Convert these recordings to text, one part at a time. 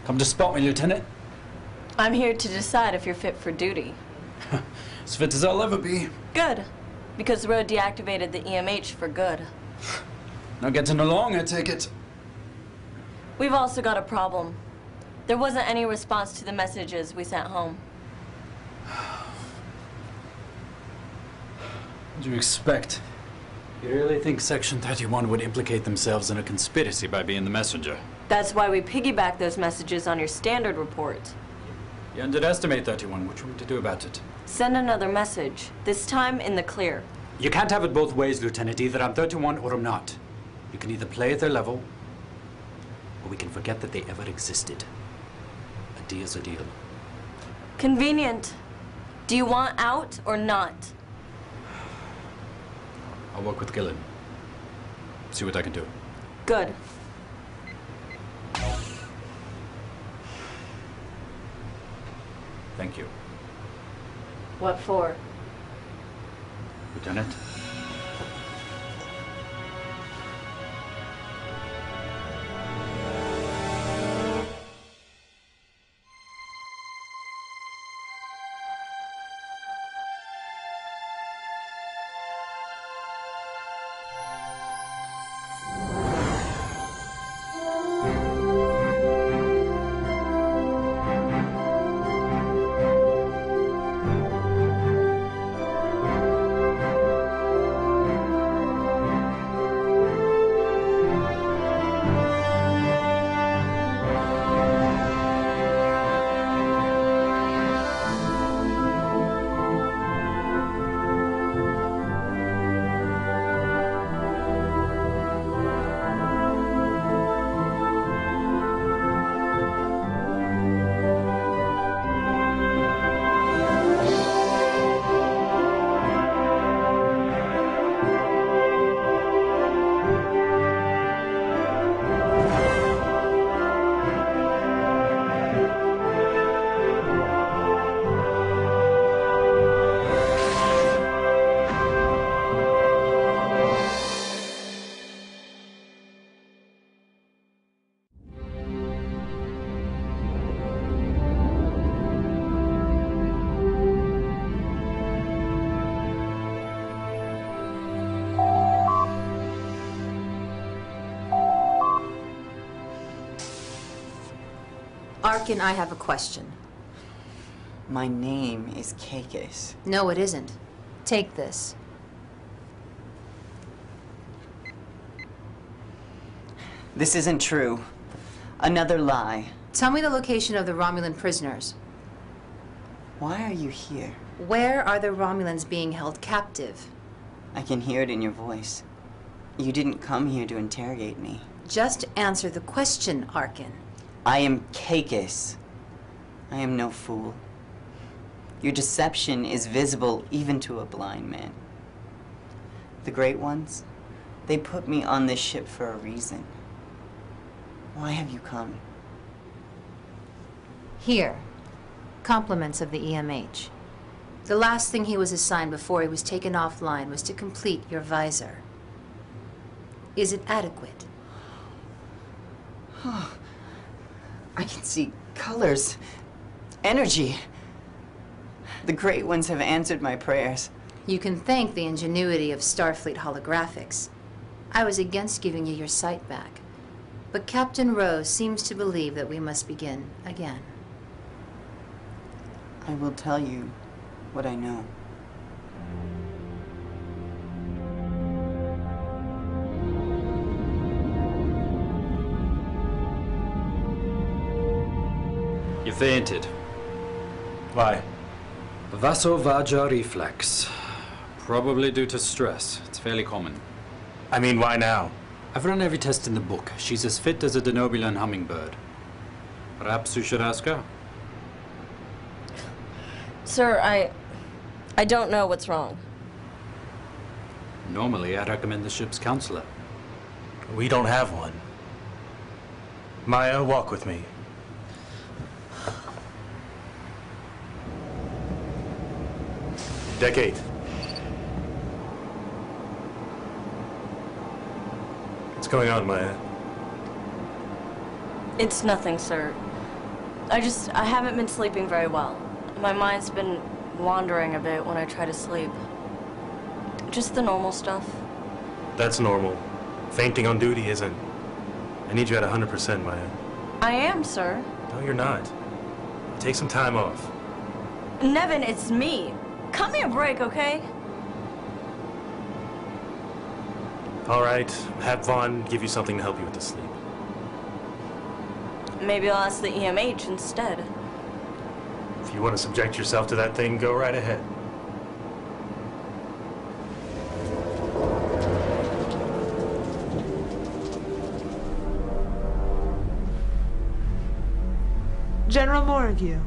Come to spot me, Lieutenant. I'm here to decide if you're fit for duty. As fit as I'll ever be. Good. Because the road deactivated the EMH for good. Not getting along, I take it. We've also got a problem. There wasn't any response to the messages we sent home. What do you expect? You really think Section 31 would implicate themselves in a conspiracy by being the messenger? That's why we piggyback those messages on your standard report. You underestimate 31. What you want to do about it? Send another message, this time in the clear. You can't have it both ways, Lieutenant. Either I'm 31 or I'm not. You can either play at their level, or we can forget that they ever existed. A deal's a deal. Convenient. Do you want out or not? I'll work with Gillen. See what I can do. Good. Thank you. What for? Lieutenant? Arkin, I have a question. My name is Kakis. No, it isn't. Take this. This isn't true. Another lie. Tell me the location of the Romulan prisoners. Why are you here? Where are the Romulans being held captive? I can hear it in your voice. You didn't come here to interrogate me. Just answer the question, Arkin. I am Kakis. I am no fool. Your deception is visible even to a blind man. The Great Ones, they put me on this ship for a reason. Why have you come? Here. Compliments of the EMH. The last thing he was assigned before he was taken offline was to complete your visor. Is it adequate? I can see colors, energy. The Great Ones have answered my prayers. You can thank the ingenuity of Starfleet holographics. I was against giving you your sight back. But Captain Rose seems to believe that we must begin again. I will tell you what I know. You fainted. Why? Vasovagal reflex. Probably due to stress. It's fairly common. I mean, why now? I've run every test in the book. She's as fit as a Denobulan hummingbird. Perhaps you should ask her. Sir, I don't know what's wrong. Normally, I recommend the ship's counselor. We don't have one. Maya, walk with me. Deck 8. What's going on, Maya? It's nothing, sir. I haven't been sleeping very well. My mind's been wandering a bit when I try to sleep. Just the normal stuff. That's normal. Fainting on duty isn't. I need you at 100%, Maya. I am, sir. No, you're not. Take some time off. Nevin, it's me. Cut me a break, okay? All right, have Vaughn give you something to help you with the sleep. Maybe I'll ask the EMH instead. If you want to subject yourself to that thing, go right ahead. General Morrigue,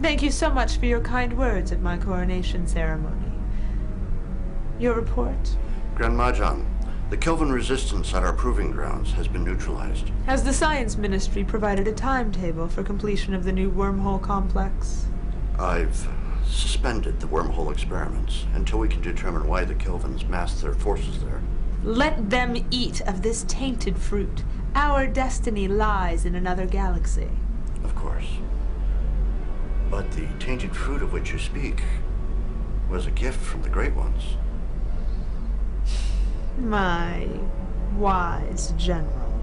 thank you so much for your kind words at my coronation ceremony. Your report? Grand Mahjong, the Kelvin resistance at our proving grounds has been neutralized. Has the Science Ministry provided a timetable for completion of the new wormhole complex? I've suspended the wormhole experiments until we can determine why the Kelvins massed their forces there. Let them eat of this tainted fruit. Our destiny lies in another galaxy. Of course. But the tainted fruit of which you speak was a gift from the Great Ones. My wise general.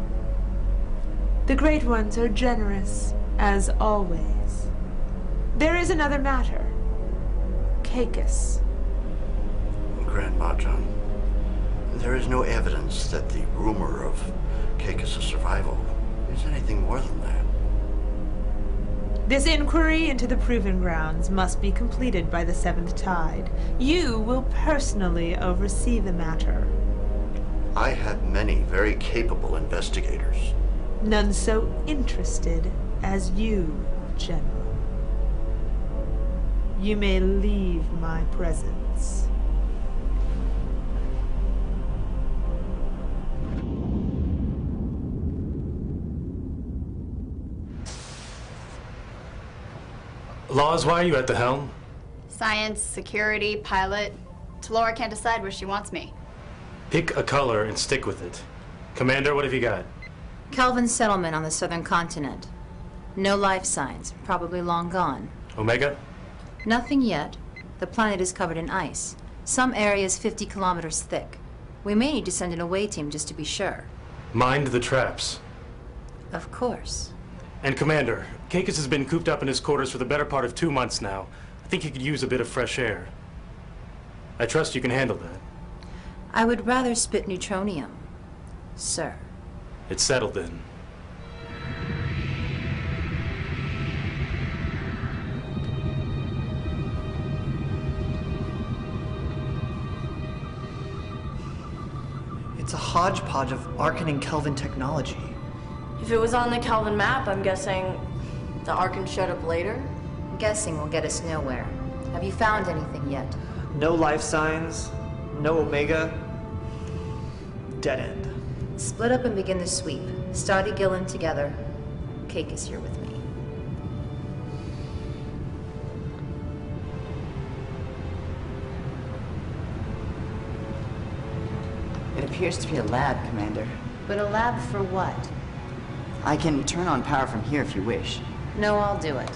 The Great Ones are generous, as always. There is another matter. Caicus. Grand Mahjong, there is no evidence that the rumor of Caicus' survival is anything more than that. This inquiry into the proving grounds must be completed by the 7th tide. You will personally oversee the matter. I have many very capable investigators. None so interested as you, General. You may leave my presence. Laws, why are you at the helm? Science, security, pilot. Talora can't decide where she wants me. Pick a color and stick with it. Commander, what have you got? Kelvin settlement on the southern continent. No life signs, probably long gone. Omega? Nothing yet. The planet is covered in ice. Some areas 50 kilometers thick. We may need to send an away team just to be sure. Mind the traps. Of course. And Commander, Caicus has been cooped up in his quarters for the better part of 2 months now. I think he could use a bit of fresh air. I trust you can handle that. I would rather spit neutronium, sir. It's settled then. It's a hodgepodge of Arkan and Kelvin technology. If it was on the Kelvin map, I'm guessing the Arkan showed up later? Guessing will get us nowhere. Have you found anything yet? No life signs, no Omega. Dead end. Split up and begin the sweep. Stardy Gillen together. Caicus here with me. It appears to be a lab, Commander. But a lab for what? I can turn on power from here if you wish. No, I'll do it.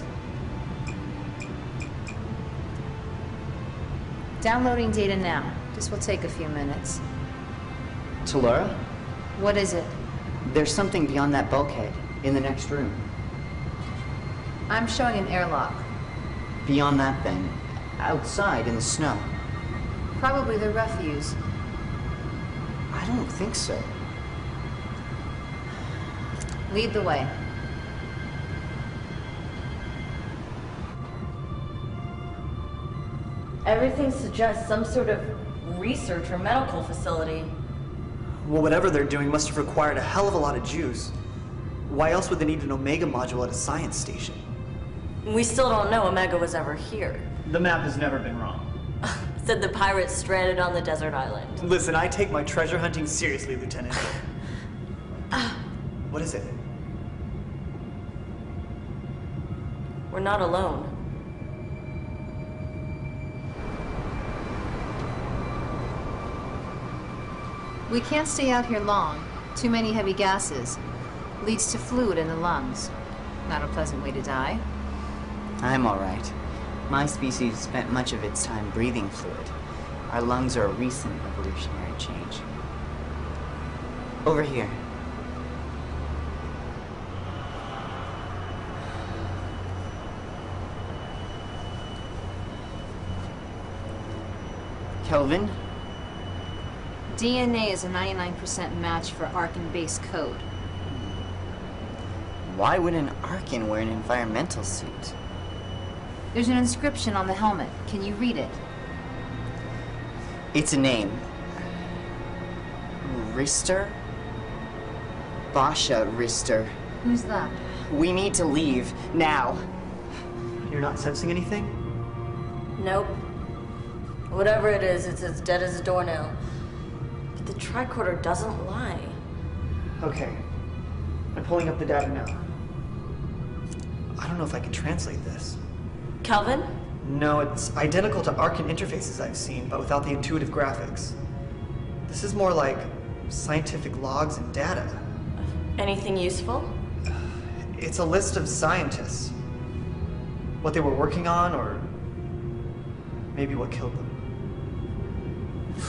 Downloading data now. This will take a few minutes. Talora? What is it? There's something beyond that bulkhead, in the next room. I'm showing an airlock. Beyond that, then, outside in the snow. Probably the refuse. I don't think so. Lead the way. Everything suggests some sort of research or medical facility. Well, whatever they're doing must have required a hell of a lot of juice. Why else would they need an Omega module at a science station? We still don't know Omega was ever here. The map has never been wrong. Said the pirates stranded on the desert island. Listen, I take my treasure hunting seriously, Lieutenant. What is it? We're not alone. We can't stay out here long. Too many heavy gases. Leads to fluid in the lungs. Not a pleasant way to die. I'm all right. My species spent much of its time breathing fluid. Our lungs are a recent evolutionary change. Over here. Kelvin? DNA is a 99% match for Arkan base code. Why would an Arkan wear an environmental suit? There's an inscription on the helmet. Can you read it? It's a name. Rister? Basha Rister. Who's that? We need to leave, now. You're not sensing anything? Nope. Whatever it is, it's as dead as a doornail. But the tricorder doesn't lie. Okay. I'm pulling up the data now. I don't know if I can translate this. Kelvin? No, it's identical to Arkan interfaces I've seen, but without the intuitive graphics. This is more like scientific logs and data. Anything useful? It's a list of scientists. What they were working on, or maybe what killed them.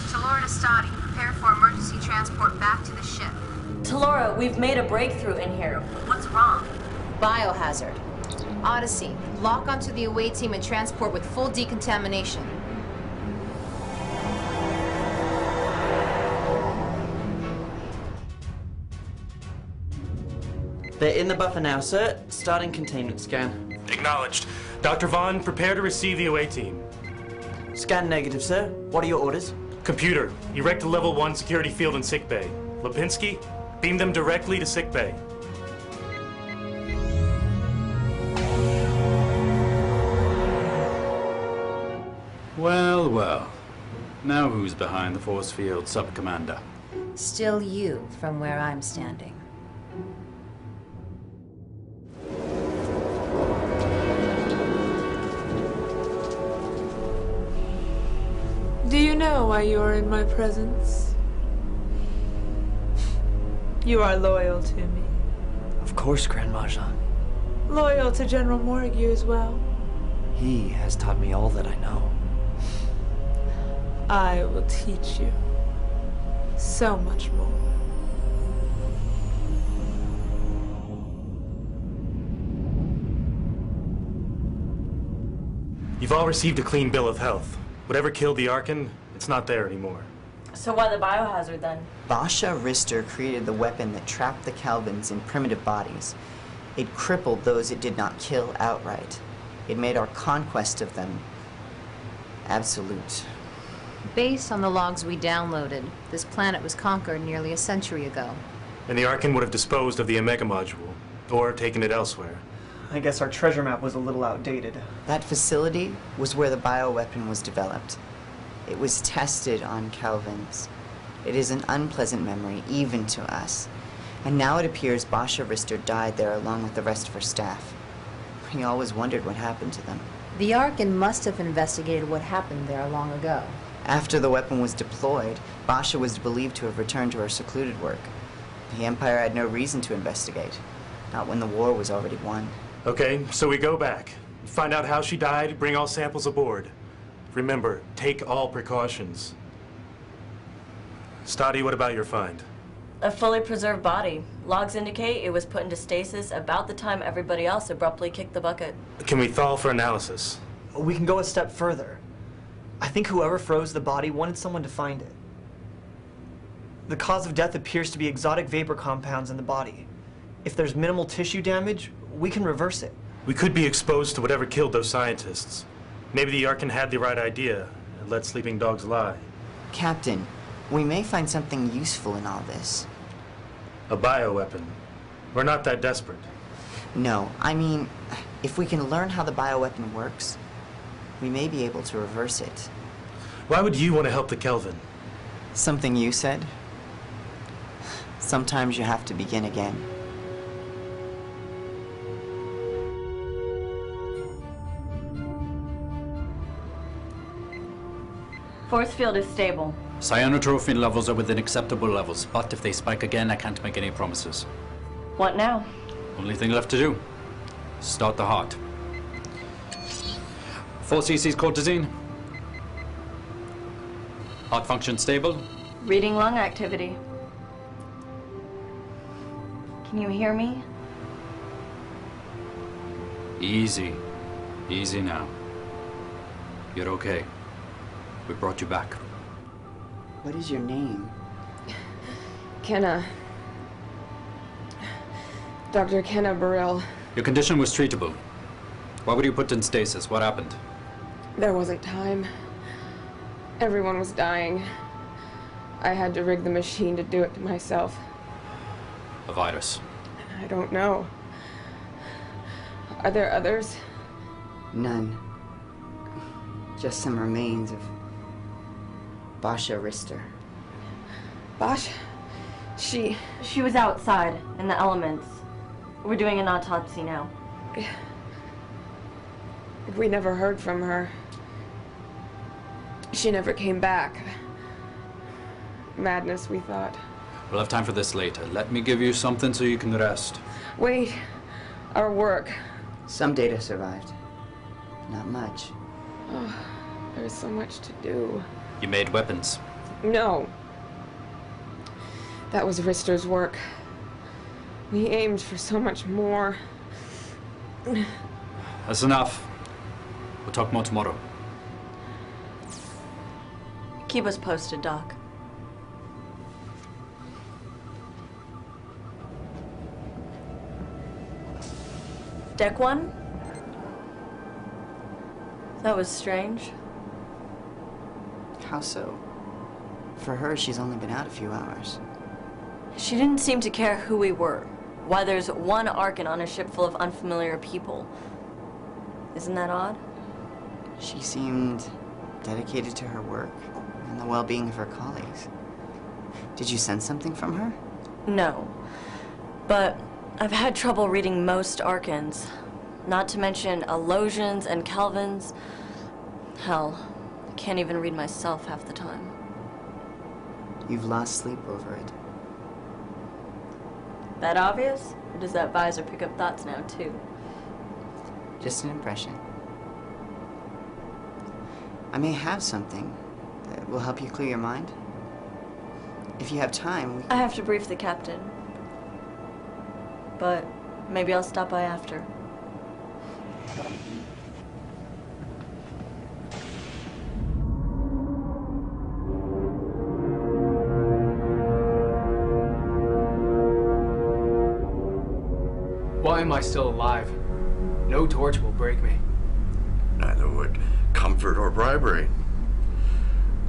Talora to Stadi. Prepare for emergency transport back to the ship. Talora, we've made a breakthrough in here. What's wrong? Biohazard. Odyssey, lock onto the away team and transport with full decontamination. They're in the buffer now, sir. Starting containment scan. Acknowledged. Dr. Vaughn, prepare to receive the away team. Scan negative, sir. What are your orders? Computer, erect a level 1 security field in sickbay. Lipinski, beam them directly to sickbay. Well, well. Now who's behind the force field, Sub-Commander? Still you from where I'm standing. Do you know why you are in my presence? You are loyal to me. Of course, Grand Mahjong. Loyal to General Morrigue as well. He has taught me all that I know. I will teach you so much more. You've all received a clean bill of health. Whatever killed the Arkan, it's not there anymore. So why the biohazard then? Basha Rister created the weapon that trapped the Calvins in primitive bodies. It crippled those it did not kill outright. It made our conquest of them absolute. Based on the logs we downloaded, this planet was conquered nearly a century ago. And the Arkan would have disposed of the Omega module, or taken it elsewhere. I guess our treasure map was a little outdated. That facility was where the bioweapon was developed. It was tested on Calvins. It is an unpleasant memory, even to us. And now it appears Basha Rister died there along with the rest of her staff. We always wondered what happened to them. The Arkan must have investigated what happened there long ago. After the weapon was deployed, Basha was believed to have returned to her secluded work. The Empire had no reason to investigate, not when the war was already won. Okay, so we go back. Find out how she died, bring all samples aboard. Remember, take all precautions. Stadi, what about your find? A fully preserved body. Logs indicate it was put into stasis about the time everybody else abruptly kicked the bucket. Can we thaw for analysis? We can go a step further. I think whoever froze the body wanted someone to find it. The cause of death appears to be exotic vapor compounds in the body. If there's minimal tissue damage, we can reverse it. We could be exposed to whatever killed those scientists. Maybe the Arkan had the right idea and let sleeping dogs lie. Captain, we may find something useful in all this. A bioweapon. We're not that desperate. No, I mean, if we can learn how the bioweapon works, we may be able to reverse it. Why would you want to help the Kelvin? Something you said? Sometimes you have to begin again. Force field is stable. Cyanotrophin levels are within acceptable levels, but if they spike again, I can't make any promises. What now? Only thing left to do. Start the heart. 4 cc's colchicine. Heart function stable. Reading lung activity. Can you hear me? Easy. Easy now. You're okay. We brought you back. What is your name? Kenna. Dr. Kenna Burrell. Your condition was treatable. Why were you put in stasis? What happened? There wasn't time. Everyone was dying. I had to rig the machine to do it to myself. A virus. I don't know. Are there others? None. Just some remains of Basha Rister. Basha? She was outside in the elements. We're doing an autopsy now. We never heard from her. She never came back. Madness, we thought. We'll have time for this later. Let me give you something so you can rest. Wait. Our work. Some data survived. Not much. Oh, there's so much to do. You made weapons. No. That was Rister's work. We aimed for so much more. That's enough. We'll talk more tomorrow. Keep us posted, Doc. Deck 1? That was strange. How so? For her, she's only been out a few hours. She didn't seem to care who we were. Why there's one Arkan on a ship full of unfamiliar people. Isn't that odd? She seemed dedicated to her work and the well-being of her colleagues. Did you sense something from her? No. But I've had trouble reading most Arkans. Not to mention Alosians and Kelvins. Hell, I can't even read myself half the time. You've lost sleep over it. That obvious? Or does that visor pick up thoughts now, too? Just an impression. I may have something that will help you clear your mind. If you have time, I have to brief the captain. But maybe I'll stop by after. Why am I still alive? No torch will break me. Neither would comfort or bribery.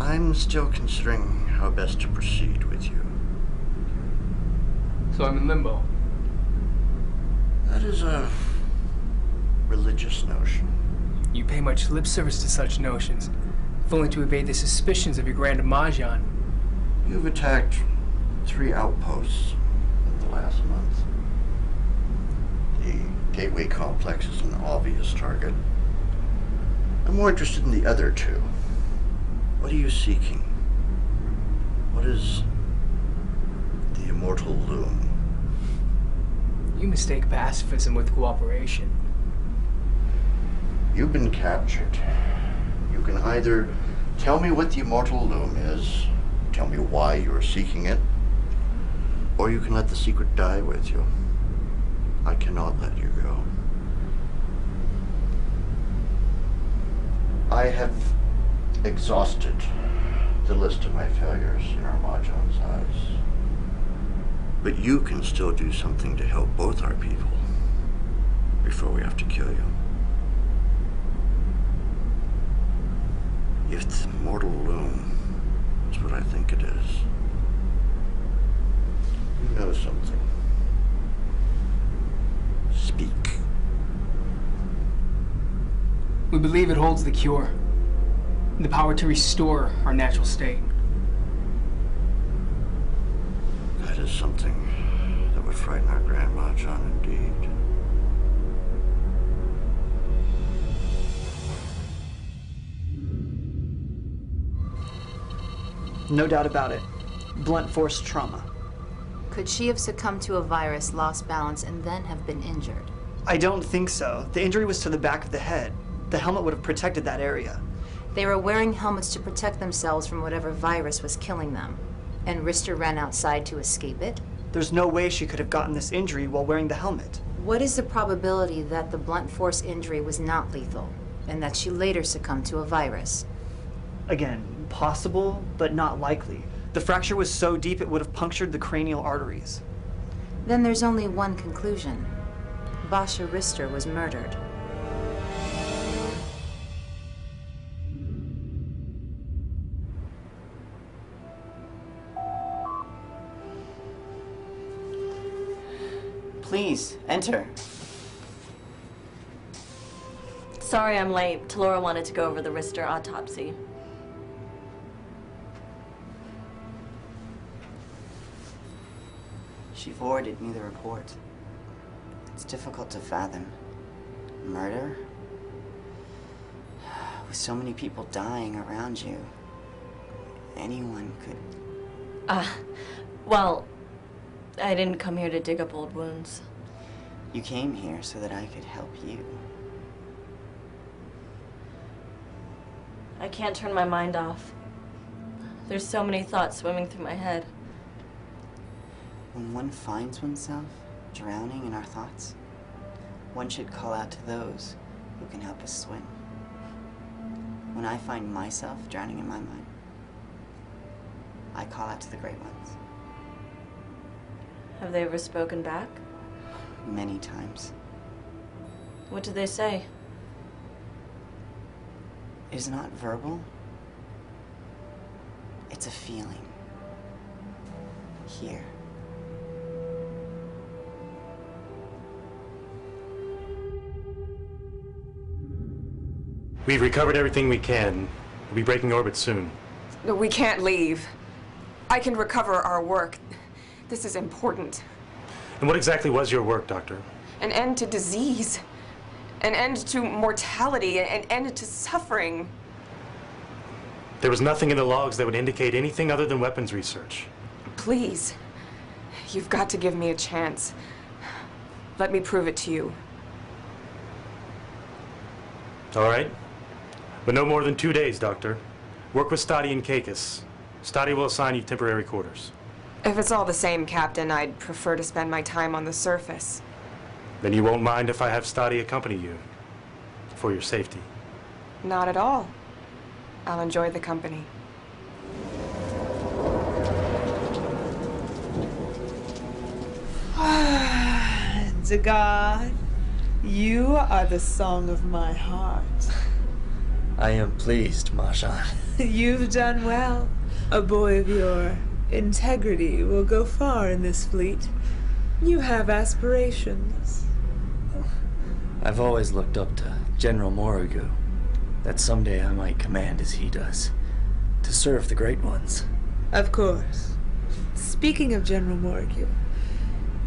I'm still considering how best to proceed with you. So I'm in limbo. That is a religious notion. You pay much lip service to such notions, if only to evade the suspicions of your Grand Mahjong. You've attacked 3 outposts in the last month. The Gateway Complex is an obvious target. I'm more interested in the other 2. What are you seeking? What is the immortal loom? You mistake pacifism with cooperation. You've been captured. You can either tell me what the immortal loom is, tell me why you're seeking it, or you can let the secret die with you. I cannot let you go. I have exhausted the list of my failures in our Mahjong's eyes. But you can still do something to help both our people before we have to kill you. If the mortal loom is what I think it is, you know something. Speak. We believe it holds the cure, the power to restore our natural state. That is something that would frighten our Grand Mahjong indeed. No doubt about it. Blunt force trauma. Could she have succumbed to a virus, lost balance, and then have been injured? I don't think so. The injury was to the back of the head. The helmet would have protected that area. They were wearing helmets to protect themselves from whatever virus was killing them. And Rister ran outside to escape it? There's no way she could have gotten this injury while wearing the helmet. What is the probability that the blunt force injury was not lethal, and that she later succumbed to a virus? Again, possible, but not likely. The fracture was so deep it would have punctured the cranial arteries. Then there's only one conclusion. Basha Rister was murdered. Please, enter. Sorry I'm late. Talora wanted to go over the Rister autopsy. She forwarded me the report. It's difficult to fathom. Murder? With so many people dying around you, anyone could... Well, I didn't come here to dig up old wounds. You came here so that I could help you. I can't turn my mind off. There's so many thoughts swimming through my head. When one finds oneself drowning in our thoughts, one should call out to those who can help us swim. When I find myself drowning in my mind, I call out to the great ones. Have they ever spoken back? Many times. What do they say? It is not verbal. It's a feeling. Here. We've recovered everything we can. We'll be breaking orbit soon. No, we can't leave. I can recover our work. This is important. And what exactly was your work, Doctor? An end to disease. An end to mortality. An end to suffering. There was nothing in the logs that would indicate anything other than weapons research. Please. You've got to give me a chance. Let me prove it to you. All right. But no more than 2 days, Doctor. Work with Stadi and Kakis. Stadi will assign you temporary quarters. If it's all the same, Captain, I'd prefer to spend my time on the surface. Then you won't mind if I have Stadi accompany you, for your safety. Not at all. I'll enjoy the company. Zagad, you are the song of my heart. I am pleased, Marjan. You've done well. A boy of your integrity will go far in this fleet. You have aspirations. I've always looked up to General Morigu, that someday I might command as he does, to serve the great ones. Of course. Speaking of General Morigu,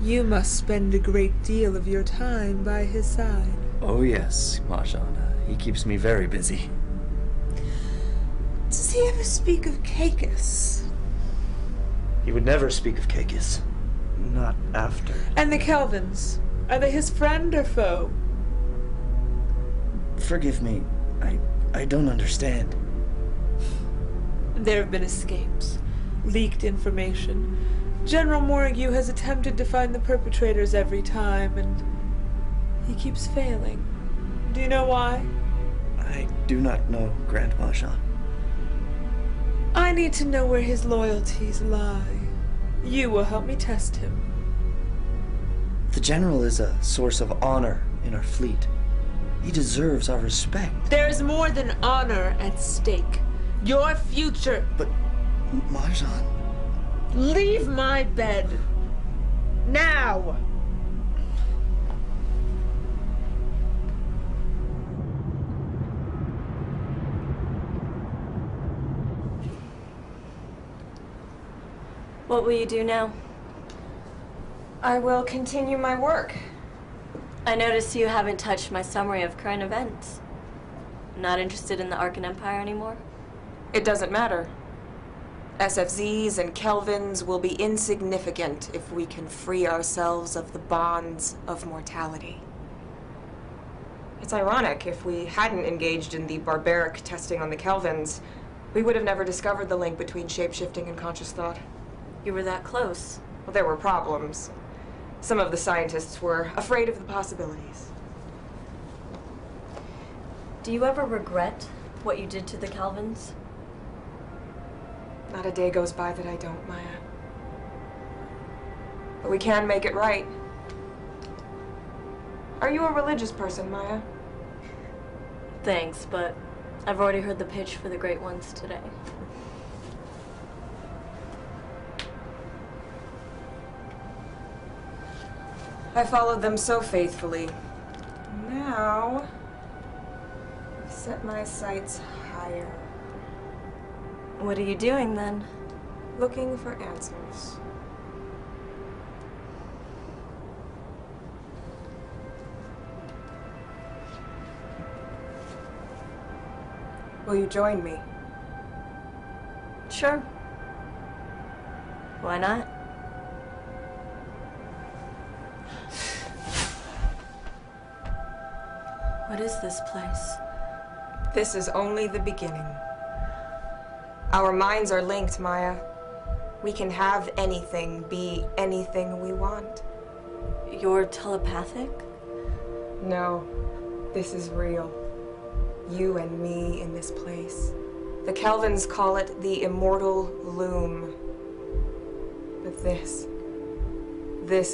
you must spend a great deal of your time by his side. Oh yes, Marjan. He keeps me very busy. Does he ever speak of Kakis? He would never speak of Kakis. Not after. And the Kelvins, are they his friend or foe? Forgive me, I don't understand. There have been escapes, leaked information. General Morigu has attempted to find the perpetrators every time, and he keeps failing. Do you know why? I do not know, Grand Marjan. I need to know where his loyalties lie. You will help me test him. The General is a source of honor in our fleet. He deserves our respect. There is more than honor at stake. Your future. But, Marjan... Leave my bed. Now! What will you do now? I will continue my work. I notice you haven't touched my summary of current events. Not interested in the Arkan Empire anymore? It doesn't matter. SFZs and Kelvins will be insignificant if we can free ourselves of the bonds of mortality. It's ironic. If we hadn't engaged in the barbaric testing on the Kelvins, we would have never discovered the link between shape-shifting and conscious thought. You were that close. Well, there were problems. Some of the scientists were afraid of the possibilities. Do you ever regret what you did to the Kelvins? Not a day goes by that I don't, Maya. But we can make it right. Are you a religious person, Maya? Thanks, but I've already heard the pitch for the Great Ones today. I followed them so faithfully. Now, I've set my sights higher. What are you doing then? Looking for answers. Will you join me? Sure. Why not? What is this place? This is only the beginning. Our minds are linked, Maya. We can have anything, be anything we want. You're telepathic? No, this is real. You and me in this place. The Kelvins call it the immortal loom. But this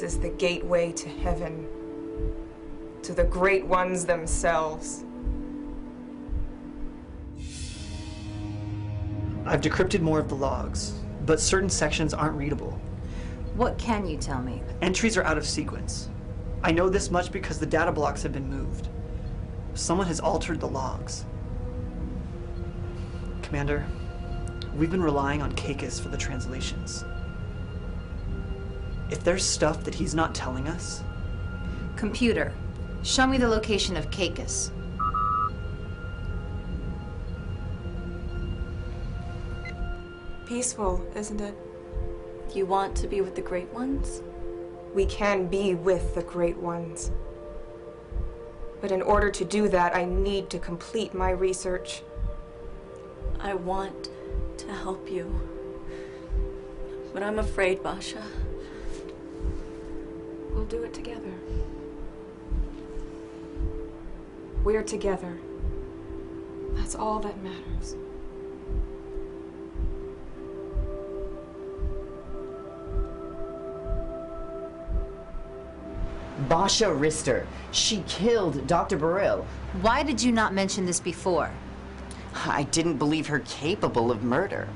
is the gateway to heaven, to the Great Ones themselves. I've decrypted more of the logs, but certain sections aren't readable. What can you tell me? Entries are out of sequence. I know this much because the data blocks have been moved. Someone has altered the logs. Commander, we've been relying on Kakis for the translations. If there's stuff that he's not telling us... Computer, show me the location of Kakis. Peaceful, isn't it? You want to be with the Great Ones? We can be with the Great Ones. But in order to do that, I need to complete my research. I want to help you. But I'm afraid, Basha. We'll do it together. We're together. That's all that matters. Basha Rister. She killed Dr. Burrell. Why did you not mention this before? I didn't believe her capable of murder.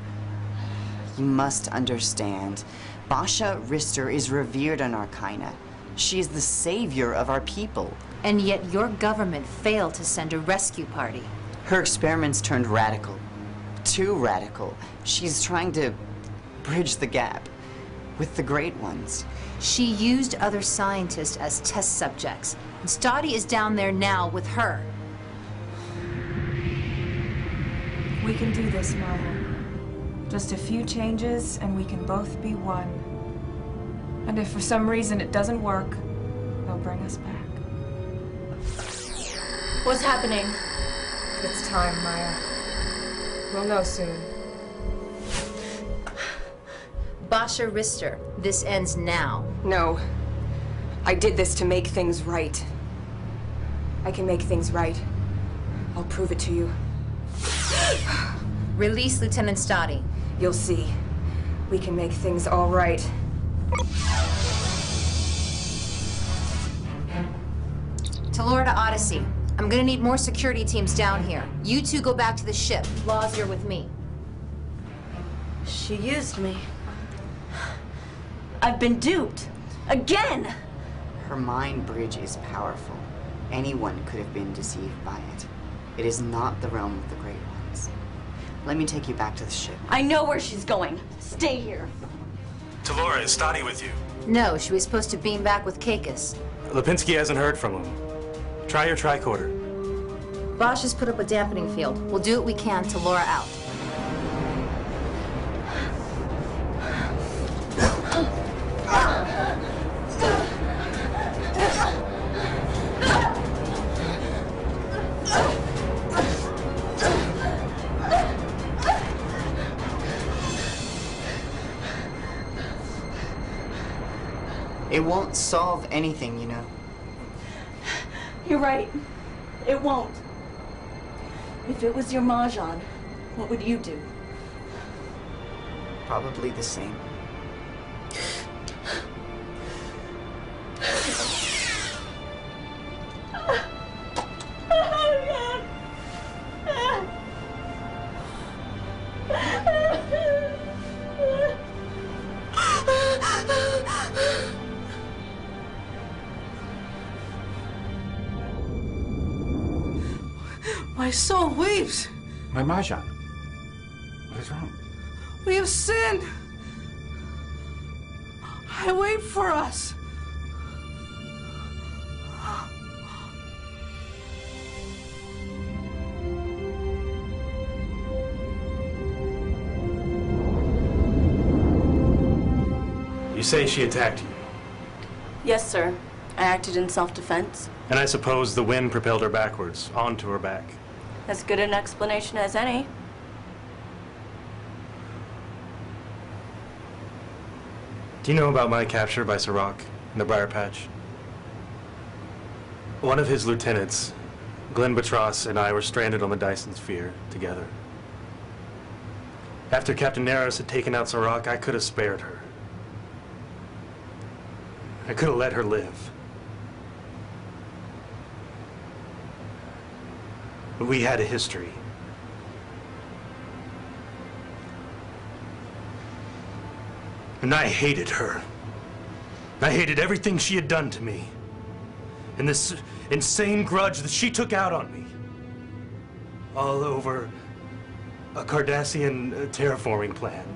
You must understand, Basha Rister is revered on Arcana. She is the savior of our people. And yet your government failed to send a rescue party. Her experiments turned radical. Too radical. She's trying to bridge the gap with the Great Ones. She used other scientists as test subjects. And Stoddy is down there now with her. We can do this, Maya. Just a few changes and we can both be one. And if for some reason it doesn't work, they'll bring us back. What's happening? It's time, Maya. We'll know soon. Basha Rister, this ends now. No. I did this to make things right. I can make things right. I'll prove it to you. Release Lieutenant Stoddy. You'll see. We can make things all right. Talora to Odyssey. I'm gonna need more security teams down here. You two go back to the ship. Laws, you're with me. She used me. I've been duped. Again! Her mind bridge is powerful. Anyone could have been deceived by it. It is not the realm of the Great Ones. Let me take you back to the ship. I know where she's going. Stay here. Talora, is Stoddy with you? No, she was supposed to beam back with Kakis. Lipinski hasn't heard from him. Try your tricorder. Bosch has put up a dampening field. We'll do what we can. Talora out. It won't solve anything, you know. You're right. It won't. If it was your Mahjong, what would you do? Probably the same. My soul weeps. My Mahjong. What is wrong? We have sinned. I wait for us. You say she attacked you, Yes, sir. I acted in self-defense. and I suppose the wind propelled her backwards, onto her back. As good an explanation as any. Do you know about my capture by Sirach in the Briar Patch? One of his lieutenants, Glenn Batros, and I were stranded on the Dyson Sphere together. After Captain Naros had taken out Sirach, I could have spared her. I could have let her live. But we had a history. And I hated her. I hated everything she had done to me. And this insane grudge that she took out on me. All over a Cardassian terraforming plan.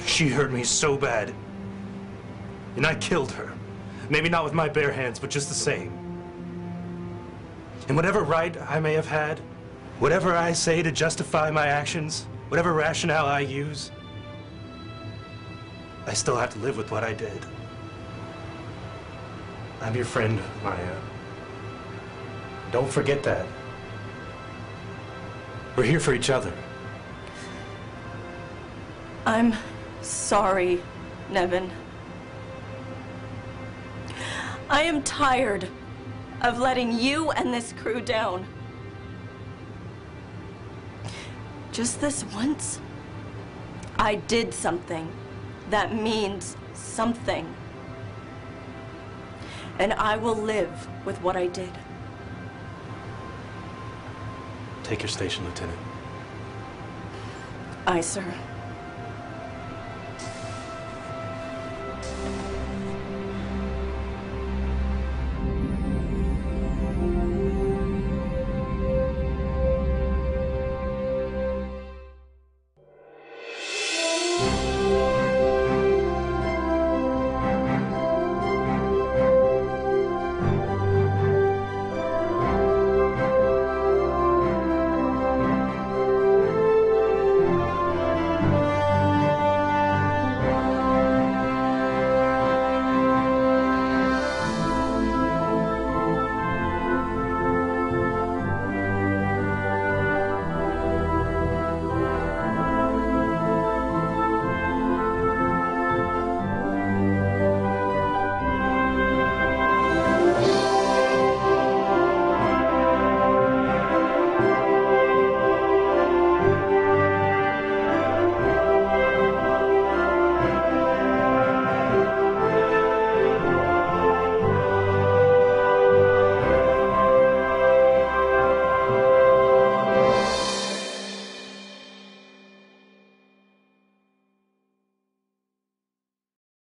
She hurt me so bad. And I killed her. Maybe not with my bare hands, but just the same. And whatever right I may have had, whatever I say to justify my actions, whatever rationale I use, I still have to live with what I did. I'm your friend, Maya. Don't forget that. We're here for each other. I'm sorry, Nevin. I am tired of letting you and this crew down. Just this once, I did something that means something. And I will live with what I did. Take your station, Lieutenant. Aye, sir.